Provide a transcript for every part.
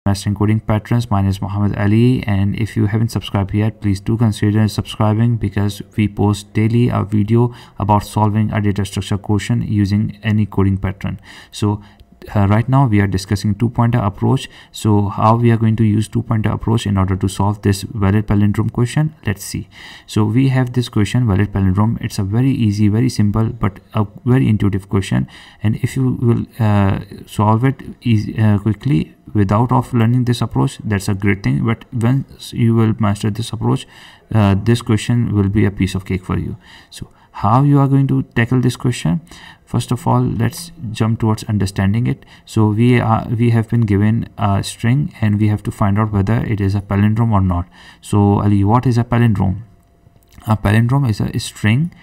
Mastering Coding Patterns. My name is Muhammad Ali, and if you haven't subscribed yet, please do consider subscribing, because we post daily a video about solving a data structure question using any coding pattern. So right now we are discussing two-pointer approach. So how we are going to use two-pointer approach in order to solve this valid palindrome question, let's see. So we have this question, valid palindrome. It's a very easy, very simple, but a very intuitive question, and if you will solve it quickly without of learning this approach, that's a great thing. But once you will master this approach, this question will be a piece of cake for you. So how you are going to tackle this question? First of all, let's jump towards understanding it. So we have been given a string, and we have to find out whether it is a palindrome or not. So Ali, what is a palindrome? A palindrome is a string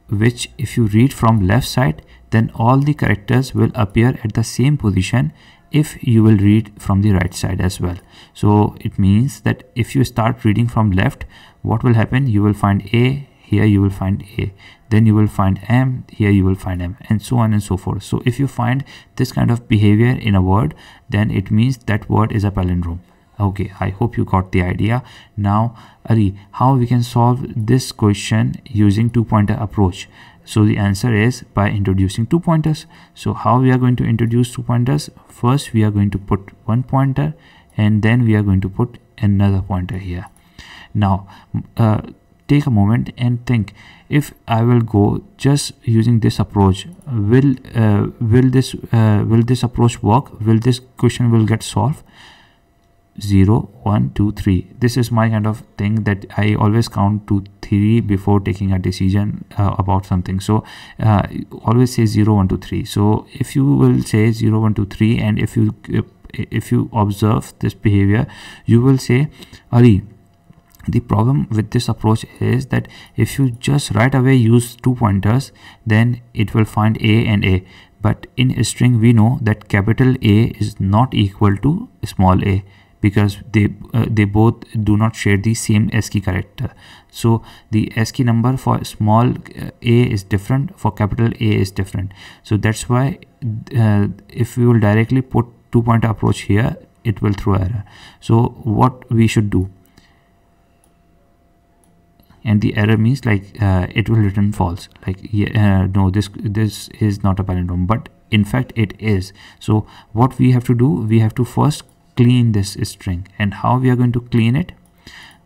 which, if you read from left side, then all the characters will appear at the same position if you will read from the right side as well. So it means that if you start reading from left, what will happen? You will find A, here you will find A, then you will find M, here you will find M, and so on and so forth. So if you find this kind of behavior in a word, then it means that word is a palindrome. Okay, I hope you got the idea. Now Ali, how we can solve this question using two-pointer approach? So the answer is by introducing two pointers. So how we are going to introduce two pointers? First we are going to put one pointer, and then we are going to put another pointer here. Now take a moment and think, if I will go just using this approach, will this approach work? Will this question will get solved? 0, 1, 2, 3. This is my kind of thing that I always count to 3 before taking a decision about something. So always say 0, 1, 2, 3. So if you will say 0, 1, 2, 3, and if you observe this behavior, you will say, Ali, the problem with this approach is that if you just right away use two pointers, then it will find A and A. But in a string, we know that capital A is not equal to small a, because they both do not share the same ASCII character. So the ASCII number for small a is different, for capital A is different. So that's why if we will directly put two-pointer approach here, it will throw error. So what we should do? And the error means like it will return false, like no, this is not a palindrome, but in fact it is. So what we have to do, we have to first clean this string. And how we are going to clean it?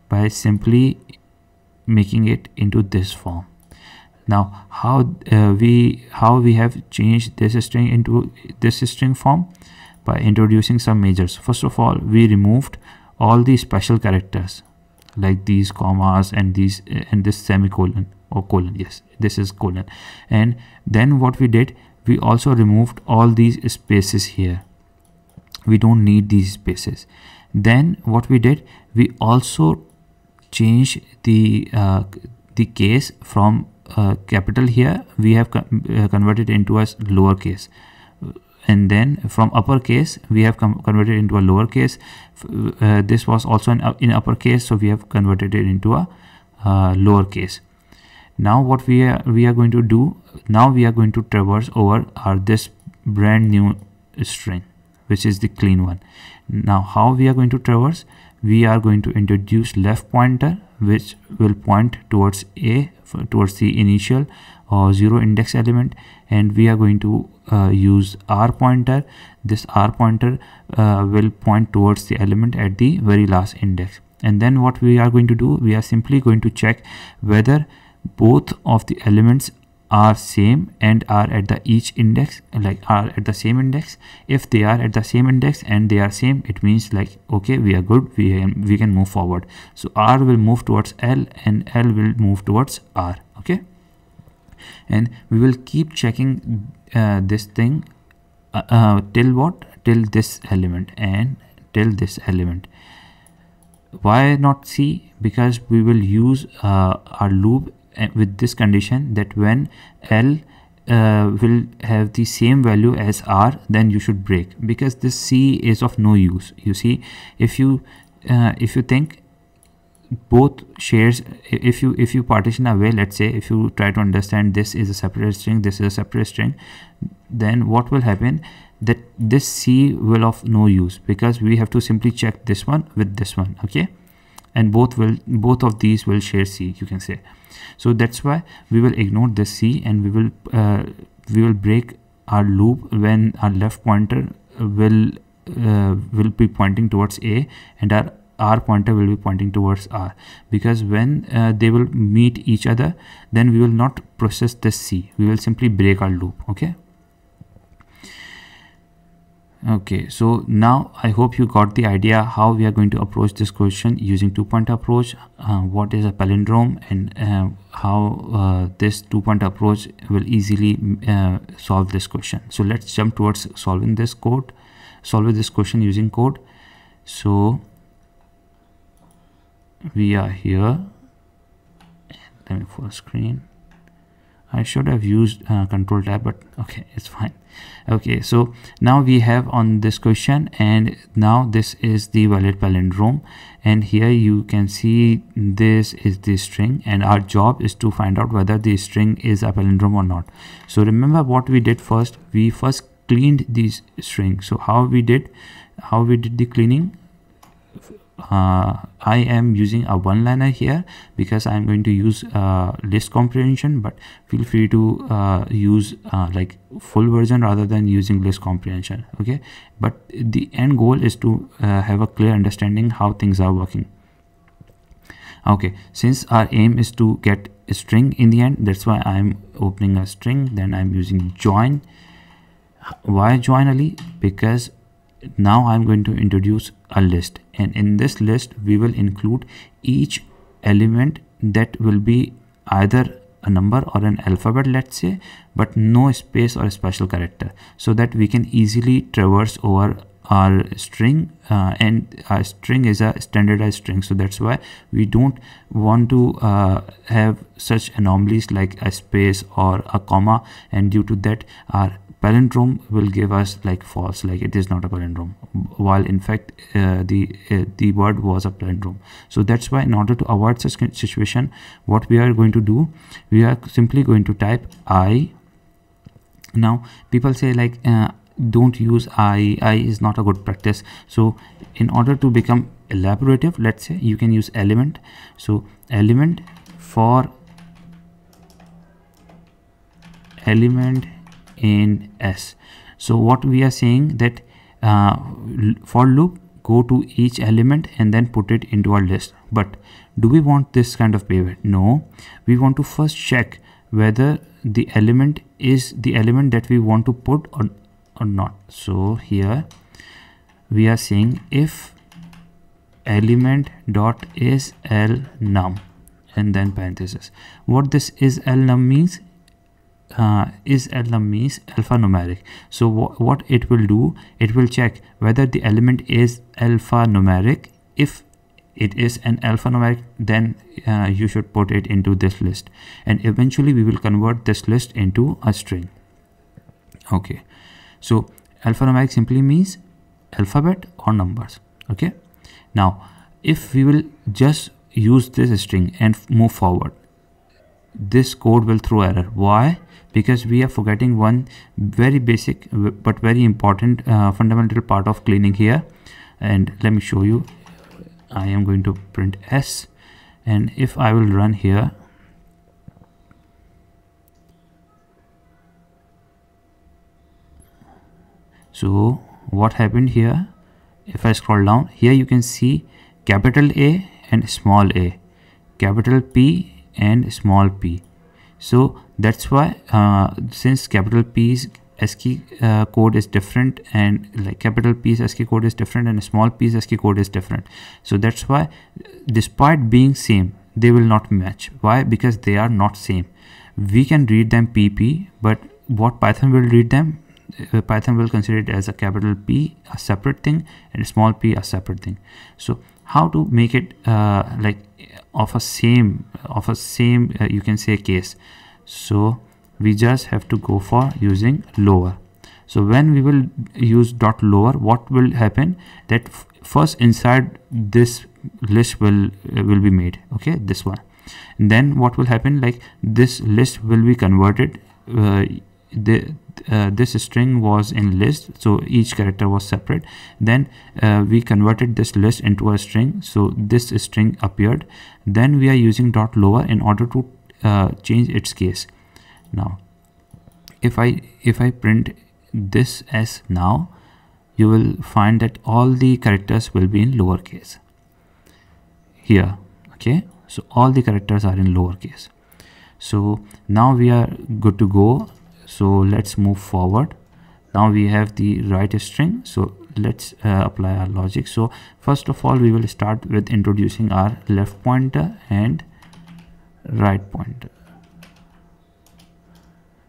By simply making it into this form. Now how we have changed this string into this string form? By introducing some measures. First of all, we removed all the special characters, like these commas and these and this semicolon or colon. Yes, this is colon. And then what we did, we also removed all these spaces here. We don't need these spaces. Then what we did, we also changed the case from capital here, we have converted into a lowercase, and then from uppercase we have converted into a lowercase. This was also in uppercase, so we have converted it into a lowercase. Now what we are going to do, now we are going to traverse over this brand new string, which is the clean one. Now how we are going to traverse? We are going to introduce left pointer, which will point towards A, towards the initial or 0 index element, and we are going to use R pointer. This R pointer will point towards the element at the very last index. And then what we are going to do, we are simply going to check whether both of the elements are same and are at the each index, like are at the same index. If they are at the same index and they are same, it means like okay, we are good, we can move forward. So R will move towards L and L will move towards R. Okay, and we will keep checking this thing till what? Till this element and till this element. Why not C? Because we will use our loop with this condition that when L will have the same value as R, then you should break, because this C is of no use. You see, if you think both shares, if you partition away, let's say if you try to understand this is a separate string, this is a separate string, then what will happen? that this C will of no use, because we have to simply check this one with this one, okay, and both of these will share C, you can say. So that's why we will ignore this C, and we will break our loop when our left pointer will be pointing towards A, and our R pointer will be pointing towards R, because when they will meet each other, then we will not process this C, we will simply break our loop, okay. Okay, so now I hope you got the idea how we are going to approach this question using two-point approach, what is a palindrome, and how this two-point approach will easily solve this question. So let's jump towards solving this question using code. So we are here. Let me full screen. I should have used control tab, but okay, it's fine. Okay, so now we have on this question, and now this is the valid palindrome, and here you can see this is the string, and our job is to find out whether the string is a palindrome or not. So remember what we did first. We first cleaned these strings. So how we did the cleaning? I am using a one-liner here because I'm going to use list comprehension, but feel free to use like full version rather than using list comprehension, okay. But the end goal is to have a clear understanding how things are working. Okay, since our aim is to get a string in the end, that's why I'm opening a string, then I'm using join. Why join, Ali? Because now I'm going to introduce a list, and in this list we will include each element that will be either a number or an alphabet, let's say, but no space or a special character, so that we can easily traverse over our string, and our string is a standardized string, so that's why we don't want to have such anomalies like a space or a comma, and due to that our palindrome will give us like false, like it is not a palindrome, while in fact the word was a palindrome. So that's why in order to avoid such situation, what we are going to do, we are simply going to type I. Now people say like don't use I is not a good practice. So in order to become elaborative, let's say you can use element. So element for element in S. So what we are saying that for loop, go to each element and then put it into our list. But do we want this kind of behavior? No, we want to first check whether the element is the element that we want to put or not. So here we are saying if element dot is L num, and then parenthesis. What this is L num means? Is L num means alphanumeric. So what it will do, it will check whether the element is alphanumeric. If it is an alphanumeric, then you should put it into this list, and eventually we will convert this list into a string. Okay, so alphanumeric simply means alphabet or numbers. Okay, now if we will just use this string and move forward, this code will throw error. Why? Because we are forgetting one very basic but very important fundamental part of cleaning here, and let me show you. I am going to print S, and if I will run here, so what happened here, if I scroll down here, you can see capital A and small a, capital P and small p. So that's why since capital P's ASCII code is different, and like capital P's ASCII code is different and small p's ASCII code is different, so that's why despite being same, they will not match. Why? Because they are not same. We can read them PP, but what Python will read them, Python will consider it as a capital P a separate thing and small p a separate thing. So how to make it like of a same you can say case? So we just have to go for using lower. So when we will use dot lower, what will happen, that first inside this list will be made, okay, this one, and then what will happen, like this list will be converted, this string was in list, so each character was separate. Then we converted this list into a string, so this string appeared. Then we are using dot lower in order to change its case. Now if I print this as now, you will find that all the characters will be in lowercase here. Okay, so all the characters are in lowercase. So now we are good to go. So let's move forward. Now we have the right string, so let's apply our logic. So first of all, we will start with introducing our left pointer and right pointer.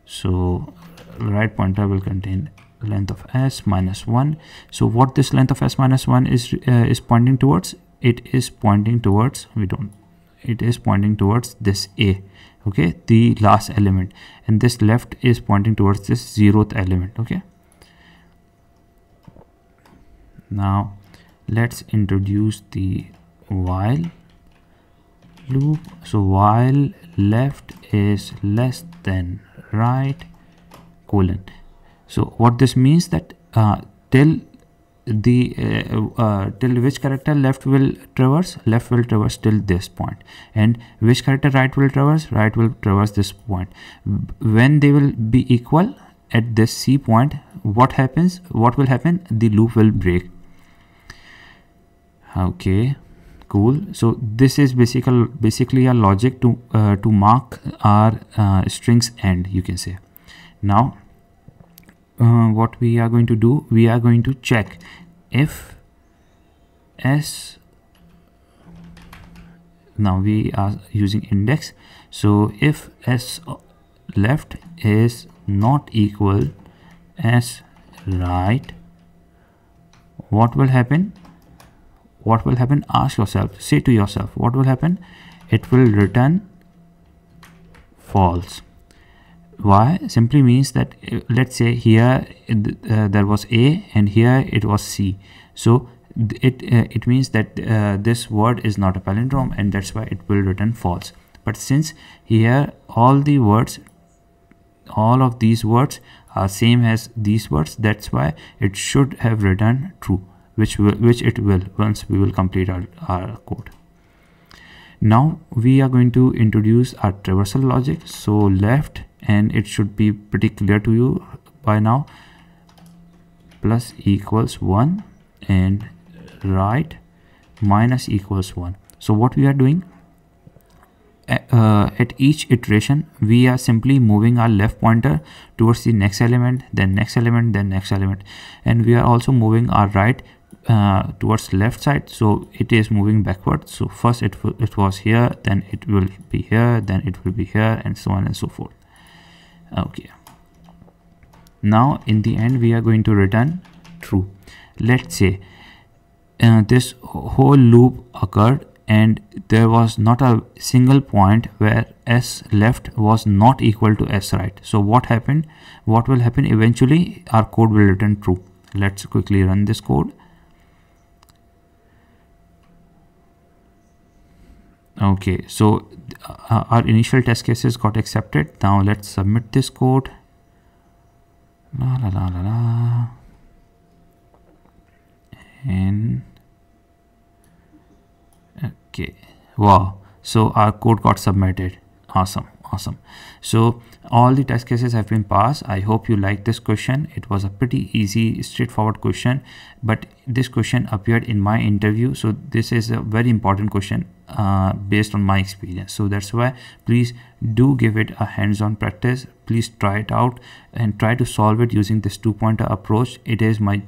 So right pointer will contain length of s minus 1. So what this length of s minus 1 is pointing towards? It is pointing towards, it is pointing towards this a, okay, the last element, and this left is pointing towards this 0th element. Okay, now let's introduce the while loop. So while left is less than right colon. So what this means that till which character left will traverse till this point, and which character right will traverse this point. When they will be equal at this C point, what will happen? The loop will break. Okay, cool. So this is basically a logic to mark our strings end, you can say. Now what we are going to do, we are going to check if s, now we are using index, so if s left is not equal s right, what will happen? Ask yourself, say to yourself, what will happen? It will return false. Why? Simply means that let's say here there was a and here it was c, so it means that this word is not a palindrome, and that's why it will return false. But since here all of these words are same as these words, that's why it should have returned true, which it will once we will complete our code. Now we are going to introduce our traversal logic. So left, and it should be pretty clear to you by now, plus equals 1, and right minus equals 1. So what we are doing, at each iteration we are simply moving our left pointer towards the next element, then next element, then next element, and we are also moving our right towards left side, so it is moving backwards. So first it was here, then it will be here, then it will be here, and so on and so forth. Okay, now in the end we are going to return true. Let's say this whole loop occurred and there was not a single point where s left was not equal to s right. So what will happen eventually? Our code will return true. Let's quickly run this code. Okay, so our initial test cases got accepted. Now let's submit this code. And okay, wow, so our code got submitted. Awesome. So all the test cases have been passed. I hope you liked this question. It was a pretty easy, straightforward question, but this question appeared in my interview, so this is a very important question based on my experience. So that's why please do give it a hands-on practice. Please try it out and try to solve it using this two-pointer approach. It is my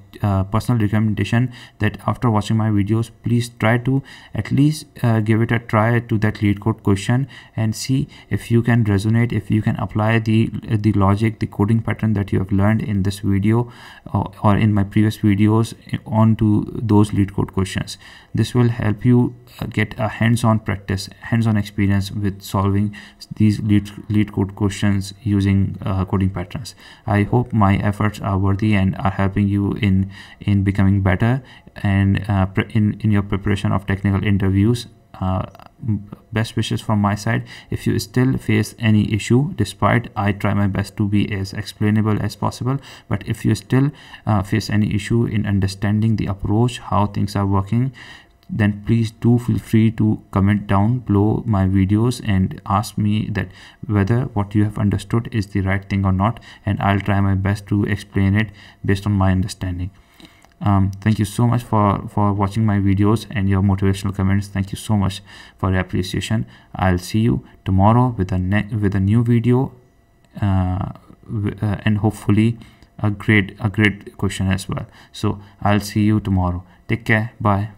personal recommendation that after watching my videos, please try to at least give it a try to that lead code question and see if you can resonate, if you can apply the logic, the coding pattern that you have learned in this video or in my previous videos onto those lead code questions. This will help you get a hands-on practice, hands-on experience with solving these lead code questions using coding patterns. I hope my efforts are worthy and are helping you in becoming better and in your preparation of technical interviews. best wishes from my side. If you still face any issue, despite I try my best to be as explainable as possible, but if you still face any issue in understanding the approach, how things are working, then please do feel free to comment down below my videos and ask me that whether what you have understood is the right thing or not, and I'll try my best to explain it based on my understanding. Thank you so much for watching my videos and your motivational comments. Thank you so much for your appreciation. I'll see you tomorrow with a new video, and hopefully a great question as well. So I'll see you tomorrow. Take care. Bye.